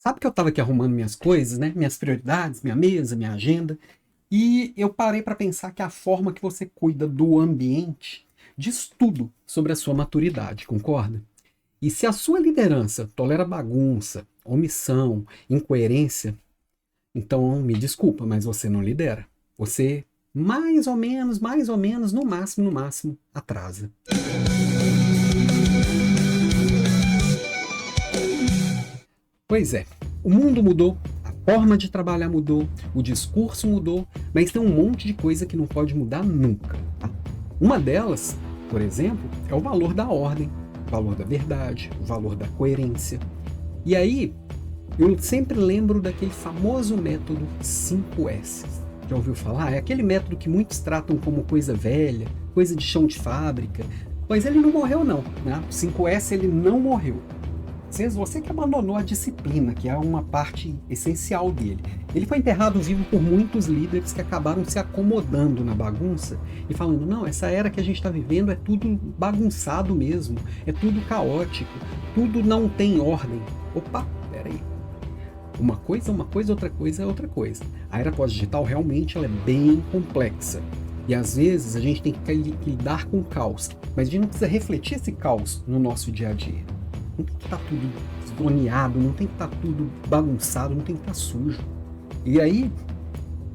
Sabe que eu estava aqui arrumando minhas coisas, né? Minhas prioridades, minha mesa, minha agenda, e eu parei para pensar que a forma que você cuida do ambiente diz tudo sobre a sua maturidade, concorda? E se a sua liderança tolera bagunça, omissão, incoerência, então me desculpa, mas você não lidera. Você mais ou menos, no máximo, atrasa. Pois é, o mundo mudou, a forma de trabalhar mudou, o discurso mudou, mas tem um monte de coisa que não pode mudar nunca. Tá? Uma delas, por exemplo, é o valor da ordem, o valor da verdade, o valor da coerência. E aí, eu sempre lembro daquele famoso método 5S. Já ouviu falar? É aquele método que muitos tratam como coisa velha, coisa de chão de fábrica, mas ele não morreu não, né? O 5S ele não morreu. Você que abandonou a disciplina, que é uma parte essencial dele. Ele foi enterrado vivo por muitos líderes que acabaram se acomodando na bagunça e falando, não, essa era que a gente está vivendo é tudo bagunçado mesmo, é tudo caótico, tudo não tem ordem. Opa, peraí. Uma coisa, outra coisa é outra coisa. A era pós-digital realmente ela é bem complexa. E às vezes a gente tem que lidar com o caos, mas a gente não precisa refletir esse caos no nosso dia a dia. Não tem que estar tudo esgoneado, não tem que estar tudo bagunçado, não tem que estar sujo. E aí,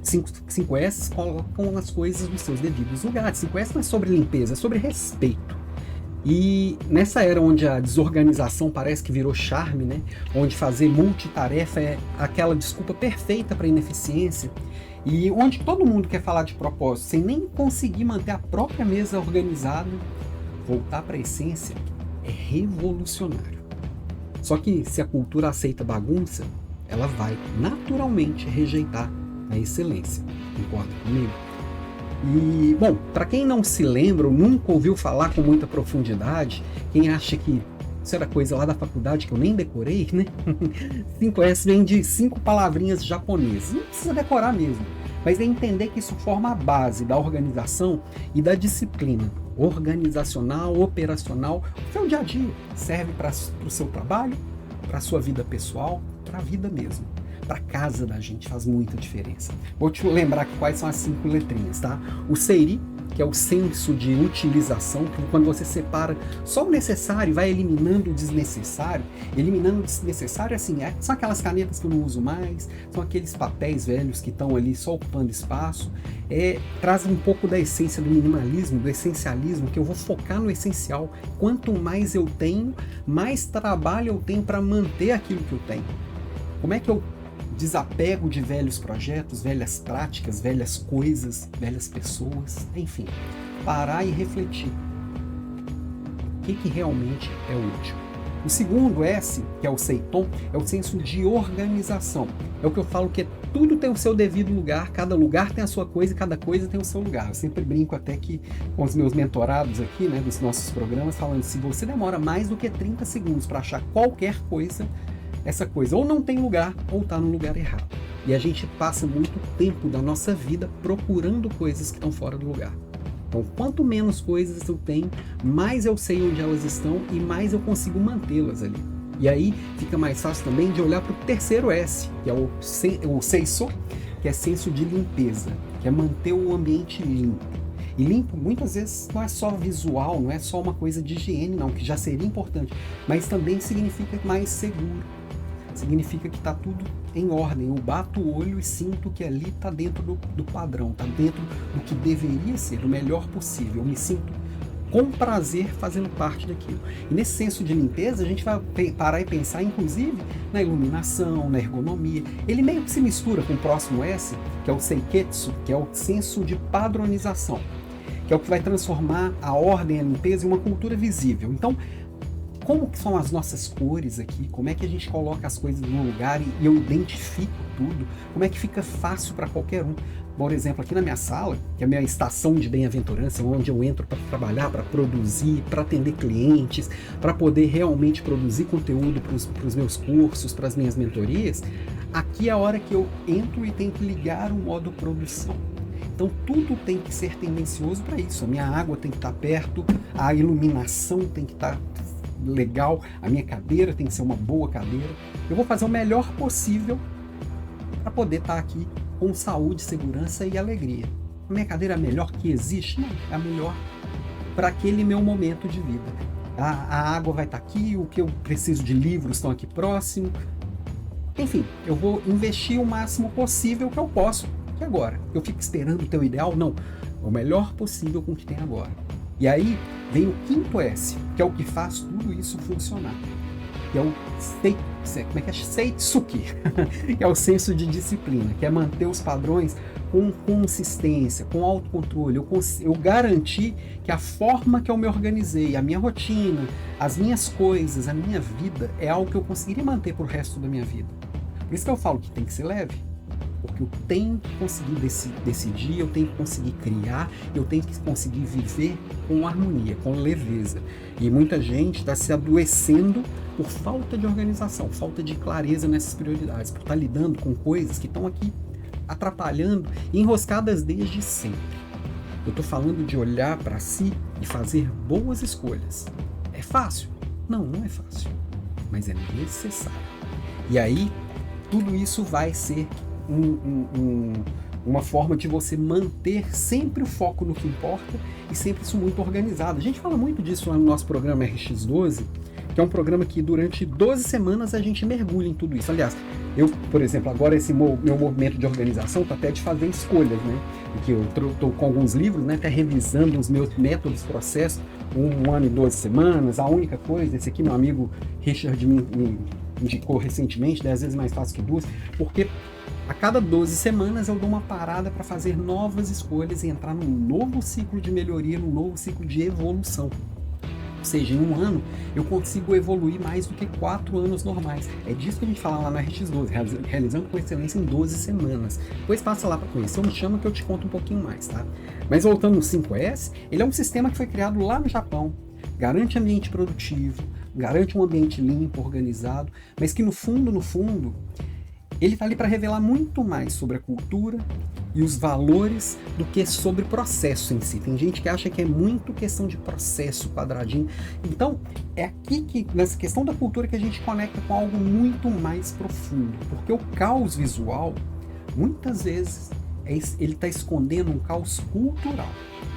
5S colocam as coisas nos seus devidos lugares. 5S não é sobre limpeza, é sobre respeito. E nessa era onde a desorganização parece que virou charme, né? Onde fazer multitarefa é aquela desculpa perfeita para ineficiência, e onde todo mundo quer falar de propósito sem nem conseguir manter a própria mesa organizada, voltar para a essência é revolucionário. Só que se a cultura aceita bagunça, ela vai naturalmente rejeitar a excelência. Concorda comigo? E, bom, para quem não se lembra ou nunca ouviu falar com muita profundidade, quem acha que isso era coisa lá da faculdade que eu nem decorei, né? 5S vem de 5 palavrinhas japonesas. Não precisa decorar mesmo, mas é entender que isso forma a base da organização e da disciplina organizacional, operacional, o seu dia a dia. Serve para o seu trabalho, para a sua vida pessoal, para a vida mesmo. Para casa da gente faz muita diferença. Vou te lembrar quais são as 5 letrinhas, tá? O Seiri, que é o senso de utilização, que quando você separa só o necessário e vai eliminando o desnecessário. Eliminando o desnecessário, assim, são aquelas canetas que eu não uso mais, são aqueles papéis velhos que estão ali só ocupando espaço. Traz um pouco da essência do minimalismo, do essencialismo, que eu vou focar no essencial. Quanto mais eu tenho, mais trabalho eu tenho para manter aquilo que eu tenho. Como é que eu desapego de velhos projetos, velhas práticas, velhas coisas, velhas pessoas, enfim, parar e refletir. O que realmente é útil? O segundo S, que é o Seiton, é o senso de organização. É o que eu falo que tudo tem o seu devido lugar, cada lugar tem a sua coisa e cada coisa tem o seu lugar. Eu sempre brinco até que com os meus mentorados aqui, né, dos nossos programas, falando se você demora mais do que 30 segundos para achar qualquer coisa, essa coisa ou não tem lugar ou está no lugar errado. E a gente passa muito tempo da nossa vida procurando coisas que estão fora do lugar. Então, quanto menos coisas eu tenho, mais eu sei onde elas estão e mais eu consigo mantê-las ali. E aí fica mais fácil também de olhar para o terceiro S, que é o Seiso, que é senso de limpeza, que é manter o ambiente limpo. E limpo, muitas vezes, não é só visual, não é só uma coisa de higiene, não, que já seria importante, mas também significa mais seguro. Significa que está tudo em ordem. Eu bato o olho e sinto que ali está dentro do padrão, está dentro do que deveria ser, do melhor possível. Eu me sinto com prazer fazendo parte daquilo. E nesse senso de limpeza, a gente vai parar e pensar, inclusive, na iluminação, na ergonomia. Ele meio que se mistura com o próximo S, que é o Seiketsu, que é o senso de padronização, que é o que vai transformar a ordem e a limpeza em uma cultura visível. Então, como que são as nossas cores aqui? Como é que a gente coloca as coisas no lugar e eu identifico tudo? Como é que fica fácil para qualquer um? Por exemplo, aqui na minha sala, que é a minha estação de bem-aventurança, onde eu entro para trabalhar, para produzir, para atender clientes, para poder realmente produzir conteúdo para os meus cursos, para as minhas mentorias, aqui é a hora que eu entro e tenho que ligar o modo produção. Então tudo tem que ser tendencioso para isso. A minha água tem que estar perto, a iluminação tem que estar legal, a minha cadeira tem que ser uma boa cadeira. Eu vou fazer o melhor possível para poder estar aqui com saúde, segurança e alegria. A minha cadeira é a melhor que existe? Não, é a melhor para aquele meu momento de vida. A água vai estar aqui, o que eu preciso de livros estão aqui próximo. Enfim, eu vou investir o máximo possível que eu posso. E agora? Eu fico esperando o teu ideal? Não. O melhor possível com o que tem agora. E aí vem o quinto S, que é o que faz tudo isso funcionar. Que é o Seitsuki, que é o senso de disciplina, que é manter os padrões com consistência, com autocontrole. Eu garanti que a forma que eu me organizei, a minha rotina, as minhas coisas, a minha vida, é algo que eu conseguiria manter pro resto da minha vida. Por isso que eu falo que tem que ser leve. Porque eu tenho que conseguir decidir, eu tenho que conseguir criar, eu tenho que conseguir viver com harmonia, com leveza. E muita gente está se adoecendo por falta de organização, falta de clareza nessas prioridades, por estar lidando com coisas que estão aqui atrapalhando, enroscadas desde sempre. Eu estou falando de olhar para si e fazer boas escolhas. É fácil? Não, não é fácil. Mas é necessário. E aí, tudo isso vai ser uma forma de você manter sempre o foco no que importa e sempre isso muito organizado. A gente fala muito disso lá no nosso programa RX12, que é um programa que durante 12 semanas a gente mergulha em tudo isso. Aliás, eu, por exemplo, agora esse meu movimento de organização está até de fazer escolhas, né? Porque eu estou com alguns livros, né? Até revisando os meus métodos, processos, 1 ano e 12 semanas. A única coisa, esse aqui meu amigo Richard me indicou recentemente, 10 vezes mais fácil que 2, porque a cada 12 semanas eu dou uma parada para fazer novas escolhas e entrar num novo ciclo de melhoria, num novo ciclo de evolução. Ou seja, em 1 ano eu consigo evoluir mais do que 4 anos normais. É disso que a gente fala lá na RX12, realizando com excelência em 12 semanas. Depois passa lá para conhecer, ou me chama que eu te conto um pouquinho mais, tá? Mas voltando no 5S, ele é um sistema que foi criado lá no Japão. Garante ambiente produtivo, garante um ambiente limpo, organizado, mas que no fundo, ele está ali para revelar muito mais sobre a cultura e os valores do que sobre processo em si. Tem gente que acha que é muito questão de processo, quadradinho. Então, é aqui que, nessa questão da cultura, que a gente conecta com algo muito mais profundo. Porque o caos visual, muitas vezes, ele está escondendo um caos cultural.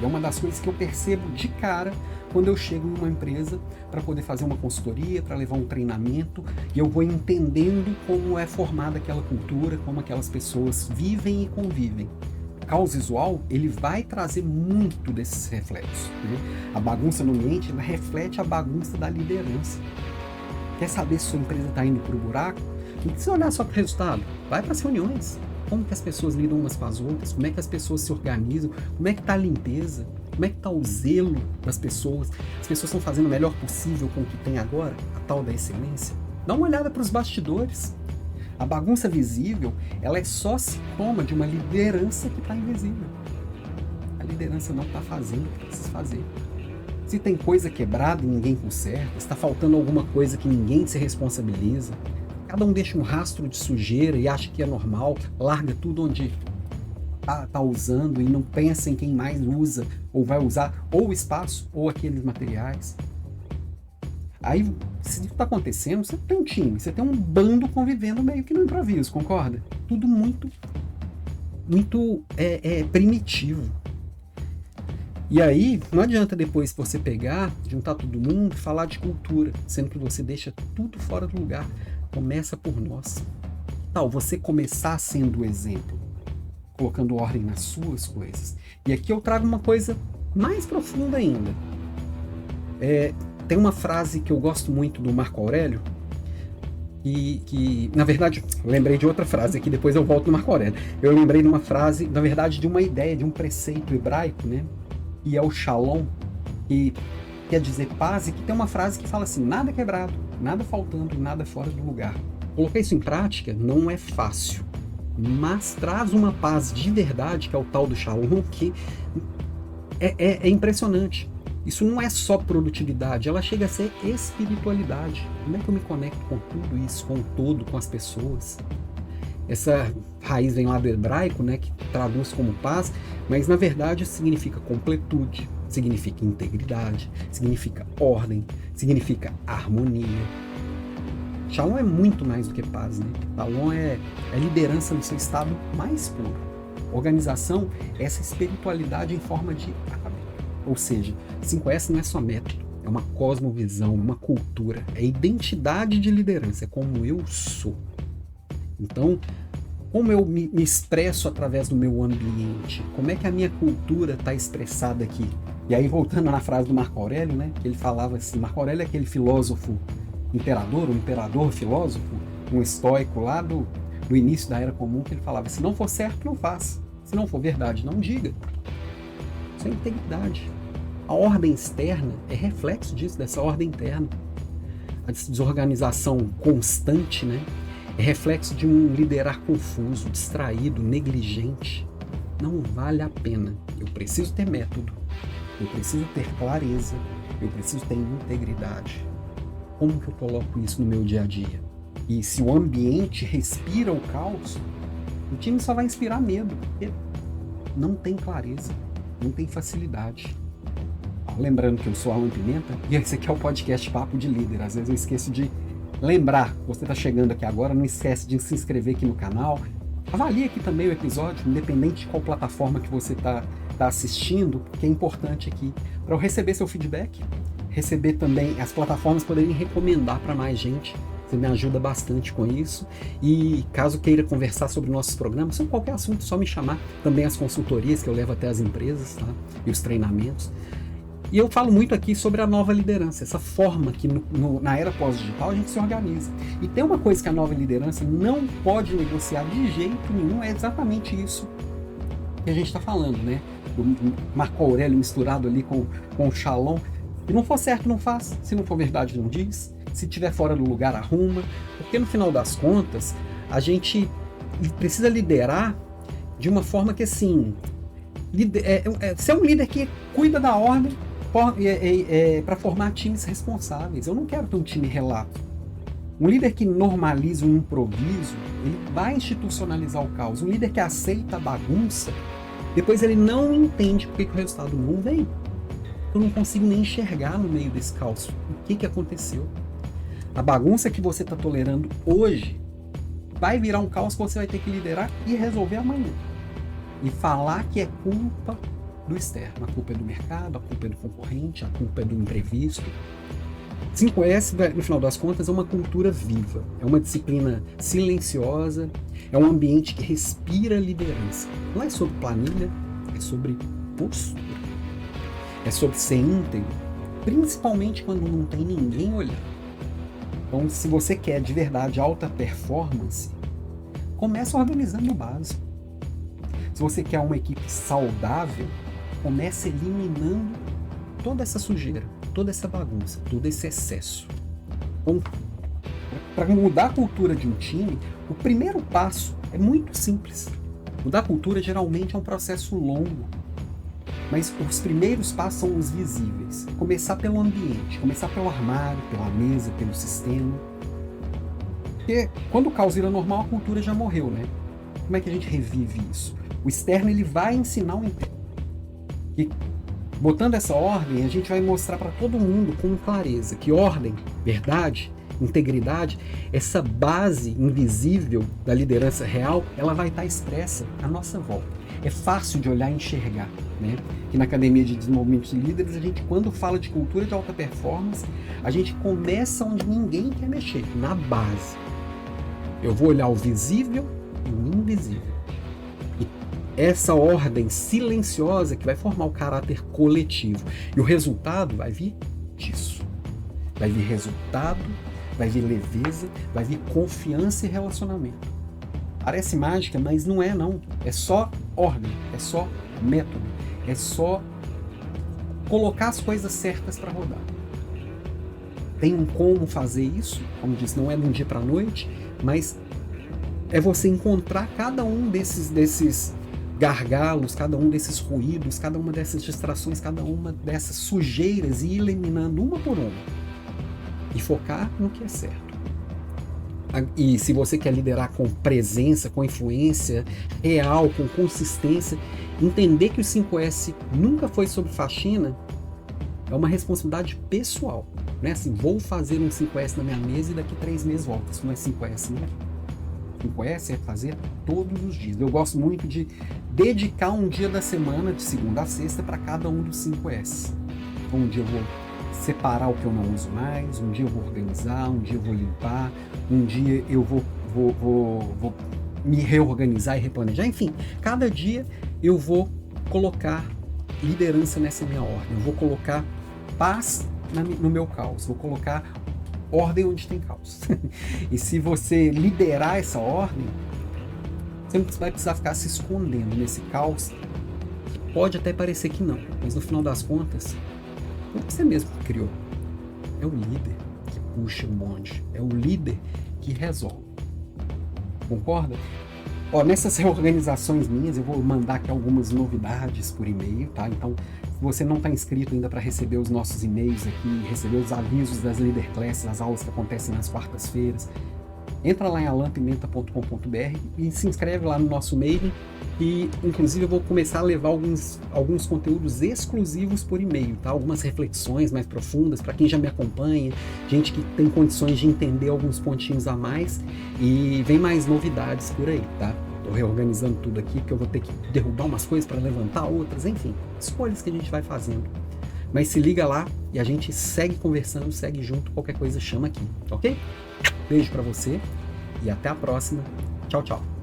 É uma das coisas que eu percebo de cara quando eu chego em uma empresa para poder fazer uma consultoria, para levar um treinamento, e eu vou entendendo como é formada aquela cultura, como aquelas pessoas vivem e convivem. O caos visual, ele vai trazer muito desses reflexos, né? A bagunça no ambiente, ela reflete a bagunça da liderança. Quer saber se sua empresa está indo para o buraco? Não precisa olhar só para o resultado. Vai para as reuniões. Como que as pessoas lidam umas com as outras? Como é que as pessoas se organizam? Como é que está a limpeza? Como é que está o zelo das pessoas? As pessoas estão fazendo o melhor possível com o que tem agora? A tal da excelência? Dá uma olhada para os bastidores. A bagunça visível, ela é só sintoma de uma liderança que está invisível. A liderança não está fazendo o que precisa fazer. Se tem coisa quebrada e ninguém conserta, se está faltando alguma coisa que ninguém se responsabiliza, cada um deixa um rastro de sujeira e acha que é normal, larga tudo onde tá usando e não pensa em quem mais usa ou vai usar ou o espaço ou aqueles materiais. Aí, se isso está acontecendo, você tem um time, você tem um bando convivendo meio que no improviso, concorda? Tudo muito primitivo. E aí, não adianta depois você pegar, juntar todo mundo e falar de cultura, sendo que você deixa tudo fora do lugar. Começa por nós. Tal, você começar sendo o exemplo, colocando ordem nas suas coisas. E aqui eu trago uma coisa mais profunda ainda. Tem uma frase que eu gosto muito do Marco Aurélio, que na verdade, eu lembrei de outra frase aqui, depois eu volto no Marco Aurélio. Eu lembrei de uma frase, na verdade, de uma ideia, de um preceito hebraico, né? E é o Shalom, que quer dizer paz, e que tem uma frase que fala assim: nada quebrado, nada faltando e nada fora do lugar. Colocar isso em prática não é fácil, mas traz uma paz de verdade, que é o tal do Shalom, que é impressionante. Isso não é só produtividade, ela chega a ser espiritualidade. Como é que eu me conecto com tudo isso, com o todo, com as pessoas? Essa raiz vem lá do hebraico, né, que traduz como paz, mas na verdade significa completude, significa integridade, significa ordem, significa harmonia. Shalom é muito mais do que paz, né? Shalom é liderança no seu estado mais puro. Organização é essa espiritualidade em forma de hábito. Ou seja, 5S não é só método, é uma cosmovisão, uma cultura, é identidade de liderança, é como eu sou. Então, como eu me expresso através do meu ambiente? Como é que a minha cultura está expressada aqui? E aí, voltando na frase do Marco Aurélio, né, que ele falava assim, Marco Aurélio é aquele filósofo imperador, um imperador filósofo, um estoico lá do início da Era Comum, que ele falava, se não for certo, não faça. Se não for verdade, não diga. Isso é integridade. A ordem externa é reflexo disso, dessa ordem interna. A desorganização constante, né? É reflexo de um liderar confuso, distraído, negligente. Não vale a pena. Eu preciso ter método, eu preciso ter clareza, eu preciso ter integridade. Como que eu coloco isso no meu dia a dia? E se o ambiente respira o caos, o time só vai inspirar medo, porque não tem clareza, não tem facilidade. Lembrando que eu sou Alan Pimenta e esse aqui é o podcast Papo de Líder. Às vezes eu esqueço de lembrar, você está chegando aqui agora, não esquece de se inscrever aqui no canal. Avalie aqui também o episódio, independente de qual plataforma que você está assistindo, porque é importante aqui para eu receber seu feedback, receber também as plataformas poderem recomendar para mais gente. Você me ajuda bastante com isso. E caso queira conversar sobre nossos programas, sobre qualquer assunto, é só me chamar. Também as consultorias que eu levo até as empresas, tá? E os treinamentos. E eu falo muito aqui sobre a nova liderança, essa forma que na era pós-digital a gente se organiza. E tem uma coisa que a nova liderança não pode negociar de jeito nenhum, é exatamente isso que a gente está falando, né? Do Marco Aurélio misturado ali com o Shalom. Se não for certo, não faz. Se não for verdade, não diz. Se estiver fora do lugar, arruma. Porque no final das contas, a gente precisa liderar de uma forma que, assim, ser um líder que cuida da ordem para formar times responsáveis. Eu não quero ter um time relato. Um líder que normaliza o improviso, ele vai institucionalizar o caos. Um líder que aceita a bagunça, depois ele não entende porque que o resultado não vem. Eu não consigo nem enxergar no meio desse caos o que aconteceu. A bagunça que você está tolerando hoje vai virar um caos que você vai ter que liderar e resolver amanhã. E falar que é culpa do externo. A culpa é do mercado, a culpa é do concorrente, a culpa é do imprevisto. 5S, no final das contas, é uma cultura viva. É uma disciplina silenciosa. É um ambiente que respira liderança. Não é sobre planilha, é sobre postura. É sobre ser íntegro, principalmente quando não tem ninguém olhando. Então, se você quer de verdade alta performance, comece organizando o básico. Se você quer uma equipe saudável, comece eliminando toda essa sujeira, toda essa bagunça, todo esse excesso. Então, para mudar a cultura de um time, o primeiro passo é muito simples. Mudar a cultura geralmente é um processo longo, mas os primeiros passos são os visíveis. Começar pelo ambiente, começar pelo armário, pela mesa, pelo sistema. Porque quando o caos vira normal, a cultura já morreu, né? Como é que a gente revive isso? O externo ele vai ensinar o interno. E botando essa ordem, a gente vai mostrar para todo mundo com clareza que ordem, verdade, integridade, essa base invisível da liderança real, ela vai estar expressa à nossa volta. É fácil de olhar e enxergar, né? Que na Academia de Desenvolvimento de Líderes, a gente, quando fala de cultura de alta performance, a gente começa onde ninguém quer mexer, na base. Eu vou olhar o visível e o invisível. E essa ordem silenciosa que vai formar o caráter coletivo. E o resultado vai vir disso. Vai vir resultado, vai vir leveza, vai vir confiança e relacionamento. Parece mágica, mas não é não. É só ordem, é só método, é só colocar as coisas certas para rodar. Tem um como fazer isso, como disse, não é de um dia para a noite, mas é você encontrar cada um desses gargalos, cada um desses ruídos, cada uma dessas distrações, cada uma dessas sujeiras e ir eliminando uma por uma. E focar no que é certo. E se você quer liderar com presença, com influência real, com consistência, entender que o 5S nunca foi sobre faxina, É uma responsabilidade pessoal. Não é assim, vou fazer um 5S na minha mesa e daqui 3 meses volta. Isso não é 5S, né? 5S é fazer todos os dias. Eu gosto muito de dedicar um dia da semana, de segunda a sexta, para cada um dos 5S. Então, um dia eu vou separar o que eu não uso mais, um dia eu vou organizar, um dia eu vou limpar, um dia eu vou me reorganizar e replanejar. Enfim, cada dia eu vou colocar liderança nessa minha ordem. Eu vou colocar paz no meu caos. Vou colocar ordem onde tem caos. E se você liderar essa ordem, você não vai precisar ficar se escondendo nesse caos. Pode até parecer que não, mas no final das contas, não é você mesmo que criou. É o líder que puxa o bonde. É o líder que resolve. Concorda? Ó, nessas reorganizações minhas, eu vou mandar aqui algumas novidades por e-mail, tá? Então, se você não está inscrito ainda para receber os nossos e-mails aqui, receber os avisos das Leader Classes, as aulas que acontecem nas quartas-feiras, entra lá em alampimenta.com.br e se inscreve lá no nosso mailing. E, inclusive, eu vou começar a levar alguns conteúdos exclusivos por e-mail, tá? Algumas reflexões mais profundas para quem já me acompanha, gente que tem condições de entender alguns pontinhos a mais, e vem mais novidades por aí, tá? Tô reorganizando tudo aqui, porque eu vou ter que derrubar umas coisas para levantar outras, enfim, escolhas que a gente vai fazendo. Mas se liga lá e a gente segue conversando, segue junto, qualquer coisa chama aqui, ok? Beijo para você e até a próxima. Tchau, tchau.